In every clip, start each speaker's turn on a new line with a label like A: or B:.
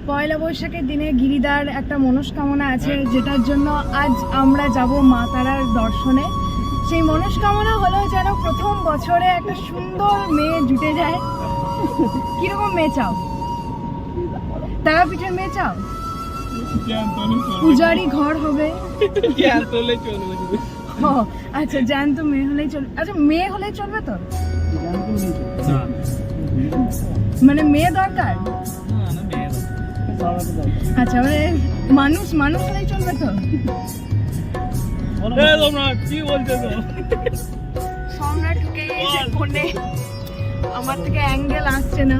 A: পয়লা বৈশাখের দিনে গিরিদার একটা মনস্কামনা আছে, যেটার জন্য আজ আমরা যাব মা তারার দর্শনে। সেই মনস্কামনা হলো যেন প্রথম বছরে একটা সুন্দর মেয়ে জুটে যায়। কিরকম মেয়ে চাও? তারাপীঠের মেয়ে চাও? পূজারি ঘর হবে? আচ্ছা, জ্যান্ত মেয়ে হলেই চলবে। আচ্ছা, মেয়ে হলেই চলবে তো? মানে মেয়ে দরকার? আচ্ছা, মানে মানুষ হলেই চলবে তো? সম্রাট ঢুকে গিয়েছে ফোনে, আমার থেকে অ্যাঙ্গেল আসছে না।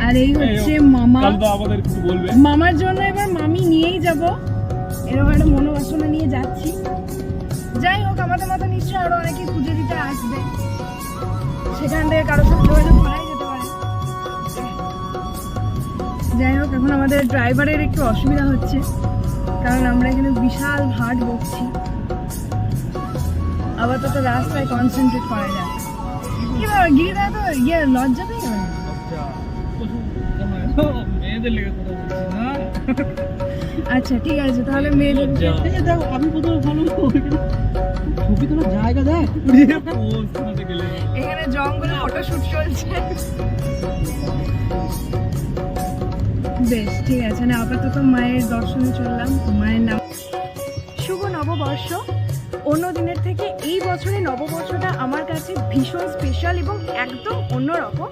A: আর এই হচ্ছে মামা। মামার জন্য এবার মামি নিয়েই যাব, এরকম একটা মনোবাসনা নিয়ে যাচ্ছি। যাই হোক, আমাদের মতো নিশ্চয়ই আরো অনেকে পুজো দিতে আসবে, সেখান থেকে কারোর সাথে যোগাযোগ করাই যেতে পারে। যাই হোক, এখন আমাদের ড্রাইভারের একটু অসুবিধা হচ্ছে, কারণ আমরা এখানে বিশাল ভাট বকছি। আপাতত রাস্তায় কনসেন্ট্রেট করা যায়। কি ব্যাপার, গিরিদা তো লজ্জা পেয়ে গেল। আচ্ছা, ঠিক আছে, তাহলে মেয়েদের দেখো। আমি কোথাও ভালো ছবি তোলার জায়গা দেখ, এখানে জঙ্গলে ফটোশুট চলছে। বেশ, ঠিক আছে না, আপাতত মায়ের দর্শনে চললাম। মায়ের নাম শুভ নববর্ষ। অন্য দিনের থেকে এই বছরে নববর্ষটা আমার কাছে ভীষণ স্পেশাল এবং একদম অন্যরকম।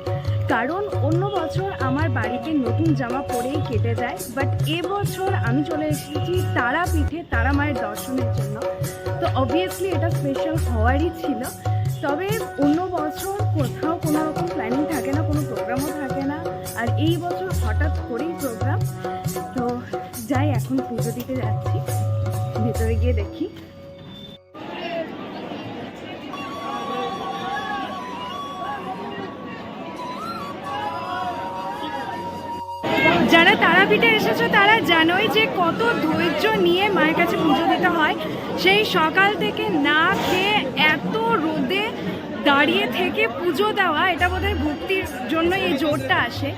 A: কারণ অন্য বছর আমার বাড়িতে নতুন জামা পরেই কেটে যায়, বাট এবছর আমি চলে এসেছি তারাপীঠে তারা মায়ের দর্শনের জন্য। তো অবভিয়াসলি এটা স্পেশাল হওয়ারই ছিল। তবে অন্য বছর কোথাও কোনো রকম প্ল্যানিং থাকে না, কোনো প্রোগ্রামও থাকে না, আর এই বছর হঠাৎ করেই প্রোগ্রাম। তো যাই, এখন পুজো দিতে যাচ্ছি, ভেতরে গিয়ে দেখি। যারা তারাপীঠে এসেছো তারা জানোই যে কত ধৈর্য নিয়ে মায়ের কাছে পুজো দিতে হয়। সেই সকাল থেকে না খেয়ে এত রোদে দাঁড়িয়ে থেকে পুজো দেওয়া, এটা বোধহয় ভক্তির জন্য এই জোরটা আসে।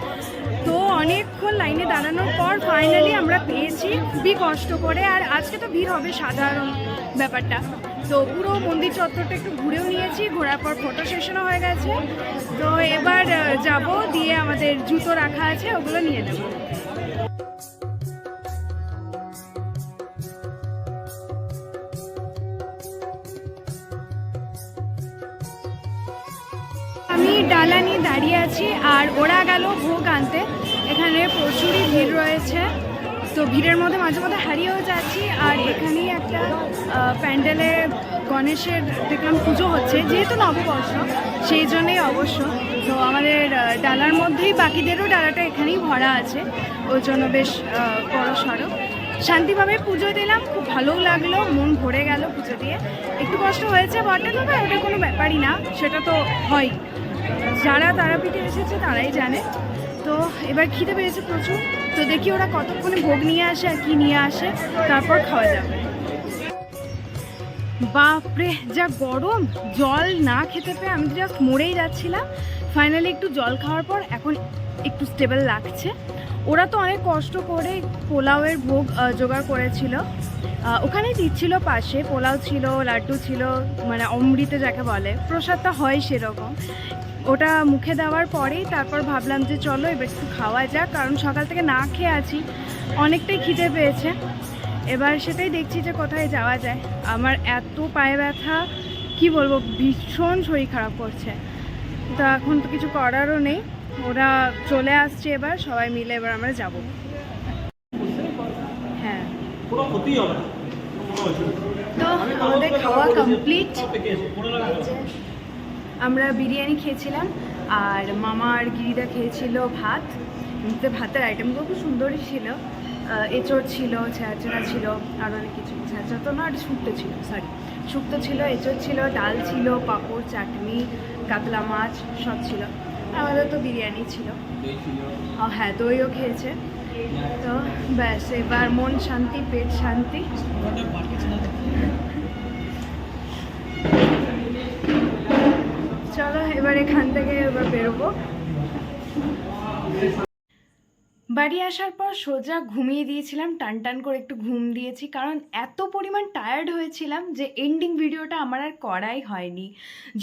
A: তো অনেকক্ষণ লাইনে দাঁড়ানোর পর ফাইনালি আমরা পেয়েছি, খুবই কষ্ট করে। আর আজকে তো ভিড় হবে, সাধারণ ব্যাপারটা। তো পুরো মন্দির চত্বরটা একটু ঘুরেও নিয়েছি, ঘোরার পর ফটো সেশনও হয়ে গেছে। তো এবার যাব, দিয়ে আমাদের জুতো রাখা আছে ওগুলো নিয়ে নেব। আমি ডালা নিয়ে দাঁড়িয়ে আছি, আর ওরা গেল ভোগ আনতে। এখানে প্রচুরই ভিড় রয়েছে, তো ভিড়ের মধ্যে মাঝে মধ্যে হারিয়েও যাচ্ছি। আর এখানেই একটা প্যান্ডেলে গণেশের দেখলাম পুজো হচ্ছে, যেহেতু নববর্ষ সেই জন্যই অবশ্য। তো আমাদের ডালার মধ্যেই বাকিদেরও ডালাটা এখানেই ভরা আছে, ওই জন্য বেশ বড় সড়ো। শান্তিভাবে পুজো দিলাম, খুব ভালোও লাগলো, মন ভরে গেল পুজো দিয়ে। একটু কষ্ট হয়েছে বটে, তবে ওটা কোনো ব্যাপারই না, সেটা তো হয়, যারা তারাপীঠে এসেছে তারাই জানে। তো এবার খিদে পেয়েছে প্রচুর, তো দেখি ওরা কতক্ষণে ভোগ নিয়ে আসে আর কি নিয়ে আসে, তারপর খাওয়া যাবে। বাপরে যা গরম, জল না খেতে পেয়ে আমি জাস্ট মরেই যাচ্ছিলাম। ফাইনালি একটু জল খাওয়ার পর এখন একটু স্টেবল লাগছে। ওরা তো অনেক কষ্ট করে পোলাওয়ের ভোগ জোগাড় করেছিল, ওখানেই দিচ্ছিল পাশে। পোলাও ছিল, লাড্ডু ছিল, মানে অমৃতে যাকে বলে, প্রসাদটা হয় সেরকম। ওটা মুখে দেওয়ার পরেই তারপর ভাবলাম যে চলো এবার একটু খাওয়া যাক, কারণ সকাল থেকে না খেয়ে আছি, অনেকটাই খিদে পেয়েছে। এবার সেটাই দেখছি যে কোথায় যাওয়া যায়। আমার এত পায়ে ব্যথা, কি বলবো, ভীষণ শরীর খারাপ করছে। তো এখন তো কিছু করারও নেই, ওরা চলে আসছে, এবার সবাই মিলে এবার আমরা যাব। হ্যাঁ, তো আমাদের খাওয়া কমপ্লিট। আমরা বিরিয়ানি খেয়েছিলাম, আর মামা আর গিরিদা খেয়েছিল ভাত। ভাতের আইটেমগুলো খুব সুন্দরই ছিল, এঁচড় ছিল, ছ্যাঁচড়া ছিল, আর অনেক কিছু। ছ্যাঁচড়া তো না, শুক্তো ছিল, সরি শুক্তো ছিল, এঁচড় ছিল, ডাল ছিল, পাঁপড়, চাটনি, কাতলা মাছ সব ছিল। আমাদের তো বিরিয়ানি ছিল, হ্যাঁ দইও খেয়েছে। তো ব্যাস, এবার মন শান্তি, পেট শান্তি। চলো এবার এখান থেকে এবার বেরোবো। বাড়ি আসার পর সোজা ঘুমিয়ে দিয়েছিলাম, টান টান করে একটু ঘুম দিয়েছি, কারণ এত পরিমাণ টায়ার্ড হয়েছিলাম যে এন্ডিং ভিডিওটা আমার আর করাই হয়নি।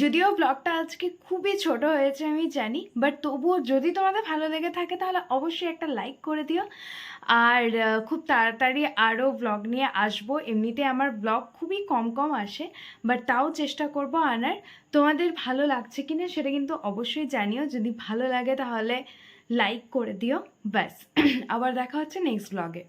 A: যদিও ব্লগটা আজকে খুবই ছোট হয়েছে আমি জানি, বাট তবুও যদি তোমাদের ভালো লেগে থাকে তাহলে অবশ্যই একটা লাইক করে দিও। আর খুব তাড়াতাড়ি আরও ব্লগ নিয়ে আসবো। এমনিতে আমার ব্লগ খুবই কম কম আসে, বাট তাও চেষ্টা করব আনার। তোমাদের ভালো লাগছে কিনা সেটা কিন্তু অবশ্যই জানিও। যদি ভালো লাগে তাহলে লাইক করে দিও। ব্যাস, আবার দেখা হচ্ছে নেক্সট ব্লগে।